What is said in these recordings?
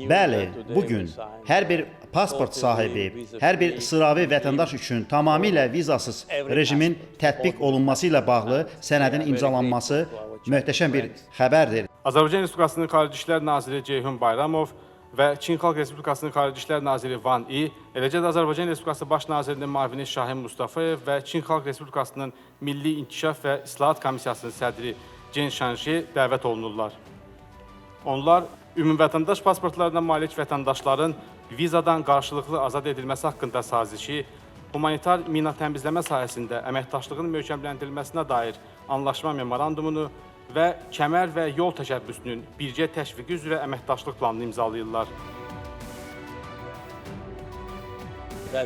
Bəli, bugün hər bir pasport sahibi, hər bir sıravi vətəndaş üçün tamamilə vizasız rejimin tətbiq olunması ilə bağlı sənədin imzalanması möhtəşəm bir xəbərdir. Azərbaycan Respublikasının Xarici İşlər Naziri Ceyhun Bayramov və Çin Xalq Respublikasının Xarici İşlər Naziri Van Yi, eləcə də Azərbaycan Respublikası Baş Nazirinin müavini Şahin Mustafayev və Çin Xalq Respublikasının Milli İnkişaf və İslahat Komissiyasının sədri Cen Şanji dəvət olunurlar. Onlar ümumvətəndaş pasportlarına malik vətəndaşların vizadan qarşılıqlı azad edilməsi haqqında sazişi, humanitar mina təmizləmə sahəsində əməkdaşlığın möhkəmləndirilməsinə dair anlaşma memorandumunu və kəmər və yol təşəbbüsünün birgə təşviqi üzrə əməkdaşlıq planını imzalayırlar.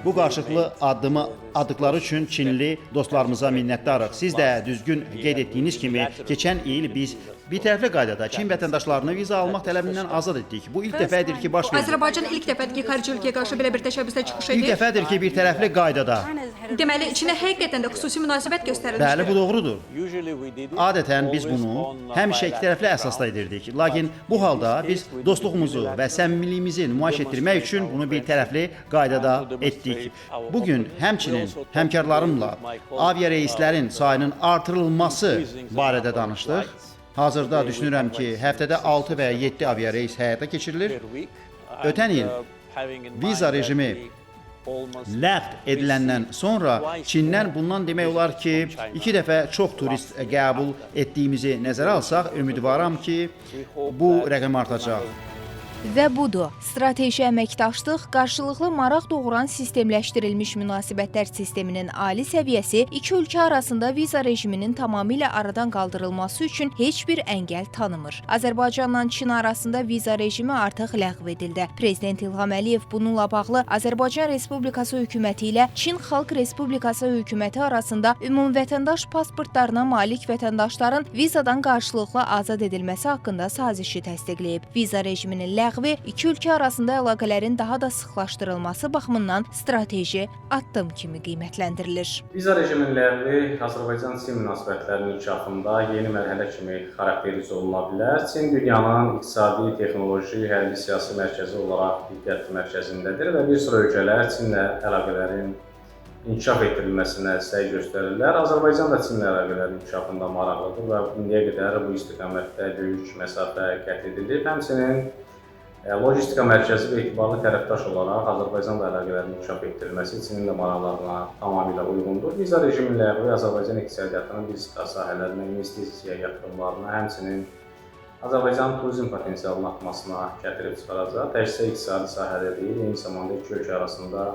Bu qarşılıqlı addımı atdıqları üçün Çinli dostlarımıza minnətdarıq. Siz də düzgün qeyd etdiyiniz kimi, keçən il biz birtərəfli qaydada Çin vətəndaşlarını viza almaq tələbindən azad etdik. Bu ilk dəfədir ki, baş verir. Azərbaycan ilk dəfədir ki, xarici ölkəyə qarşı belə bir təşəbbüslə çıxış edir. İlk dəfədir ki, birtərəfli qaydada. Deməli, Çinə həqiqətən də xüsusi münasibət göstərilmişdir. Bəli, bu doğrudur. Adətən biz bunu həmişə ikitərəfli əsasda edirdik. Lakin bu halda biz dostluğumuzu və səmimiliyimizi nümayiş etdirmək üçün bunu birtərəfli qaydada etdik. Bugün həmçinin həmkarlarımla aviareyslərin sayının artırılması barədə danışdıq. Hazırda düşünürəm ki, həftədə 6 və 7 aviareys həyata keçirilir. Ötən il viza rejimi ləğv ediləndən sonra Çindən bundan demək olar ki, 2 dəfə çox turist qəbul etdiyimizi nəzərə alsaq, ümidvaram ki, bu rəqəm artacaq. Və budur, strateji əməkdaşlıq, qarşılıqlı maraq doğuran sistemləşdirilmiş münasibətlər sisteminin ali səviyyəsi iki ölkə arasında viza rejiminin tamamilə aradan qaldırılması üçün heç bir əngəl tanımır. Azərbaycanla Çin arasında viza rejimi artıq ləğv edildi. Prezident İlham Əliyev bununla bağlı Azərbaycan Respublikası hökuməti ilə Çin Xalq Respublikası hökuməti arasında ümumvətəndaş pasportlarına malik vətəndaşların vizadan qarşılıqlı azad edilməsi haqqında sazişi təsdiqləyib. Viza rejiminin ləğvi iki ölkə arasında əlaqələrin daha da sıxlaşdırılması baxımından strateji addım kimi qiymətləndirilir. Viza rejiminin ləğvi Azərbaycan-Çin münasibətlərinin inkişafında yeni mərhələ kimi xarakterize oluna bilər. Çin dünyanın iqtisadi, texnoloji, hərbi siyasi mərkəzi olaraq diqqət mərkəzindədir və bir sıra ölkələr Çinlə əlaqələrin inkişaf etdirilməsinə səy göstərirlər. Azərbaycan da Çinlə əlaqələrin inkişafında maraqlıdır və indiyə qədər bu istiqamətdə böyük məsafə qət edilib. Həmçinin lojistika mərkəzi və etibarlı tərəfdaş olaraq Azərbaycanla əlaqələrin inkişaf etdirilməsi Çinin də maraqlarına tamamilə uyğundur. Viza rejiminin ləğvi Azərbaycan iqtisadiyyatının bir sıra sahələrinə investisiya yatırımlarına, həmçinin Azərbaycanın turizm potensialının artmasına gətirib çıxaracaq. Təkcə iqtisadi sahədə deyil, eyni zamanda iki ölkə arasında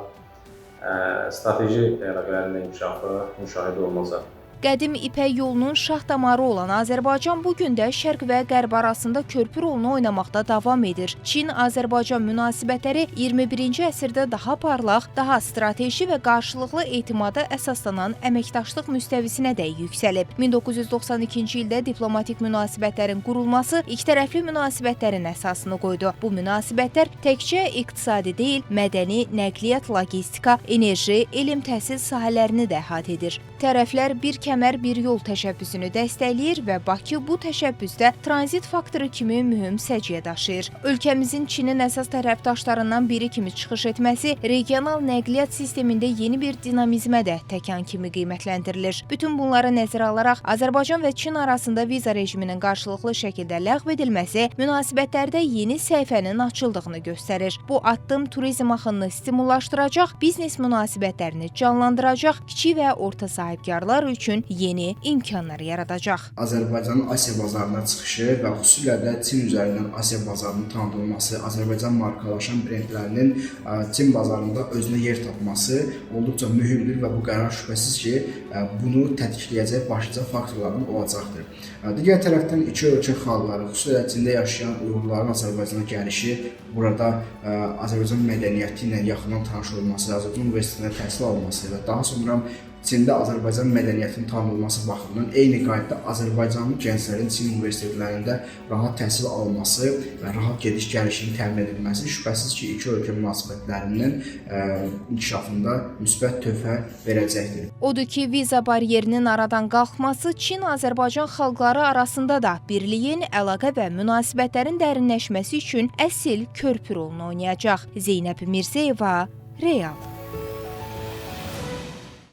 strateji əlaqələrin inkişafı müşahidə olunacaq. Qədim İpək yolunun şah damarı olan Azərbaycan bugün də şərq və qərb arasında körpü rolunu oynamaqda davam edir. Çin-Azərbaycan münasibətləri 21-ci əsrdə daha parlaq, daha strateji və qarşılıqlı etimada əsaslanan əməkdaşlıq müstəvisinə də yüksəlib. 1992-ci ildə diplomatik münasibətlərin qurulması ikitərəfli münasibətlərin əsasını qoydu. Bu münasibətlər təkcə iqtisadi deyil, mədəni, nəqliyyat, logistika, enerji, elm, təhsil sahələrini də əhatə edir. Tərəflər bir kəmər bir yol təşəbbüsünü dəstəkləyir və Bakı bu təşəbbüsdə tranzit faktoru kimi mühüm səciyyə daşıyır. Ölkəmizin Çinin əsas tərəfdaşlarından biri kimi çıxış etməsi regional nəqliyyat sistemində yeni bir dinamizmə də təkan kimi qiymətləndirilir. Bütün bunları nəzərə alaraq Azərbaycan və Çin arasında viza rejiminin qarşılıqlı şəkildə ləğv edilməsi münasibətlərdə yeni səhifənin açıldığını göstərir. Bu addım turizm axınını stimullaşdıracaq, biznes münasibətlərini canlandıracaq, kiçik və orta sahibkarlar üçün yeni imkanlar yaradacaq. Azərbaycanın Asiya bazarına çıxışı və xüsusilə də Çin üzərindən Asiya bazarının tanıdılması, Azərbaycan markalaşan brendlərinin Çin bazarında özünə yer tapması olduqca mühümdür və bu qərar şübhəsiz ki, bunu tətbiqləyəcək başlıca faktorların olacaqdır. Digər tərəfdən iki ölkə xalqları, xüsusilə Çində yaşayan Uyğurların Azərbaycana gəlişi, burada Azərbaycan mədəniyyəti ilə yaxından tanış olması, Azərbaycan universitetində təhsil alması və daha sonra Çində Azərbaycan mədəniyyətinin tanınması baxımından eyni qaydada Azərbaycanlı gənclərin Çin universitetlərində rahat təhsil alması və rahat gediş-gəlişinin təmin edilməsi şübhəsiz ki, iki ölkə münasibətlərinin inkişafında müsbət töhfə verəcəkdir. Odur ki, viza bariyerinin aradan qalxması Çin-Azərbaycan xalqları arasında da birliyin, əlaqə və münasibətlərin dərinləşməsi üçün əsl körpü rolunu oynayacaq. Zeynəb Mirzəyeva, Real.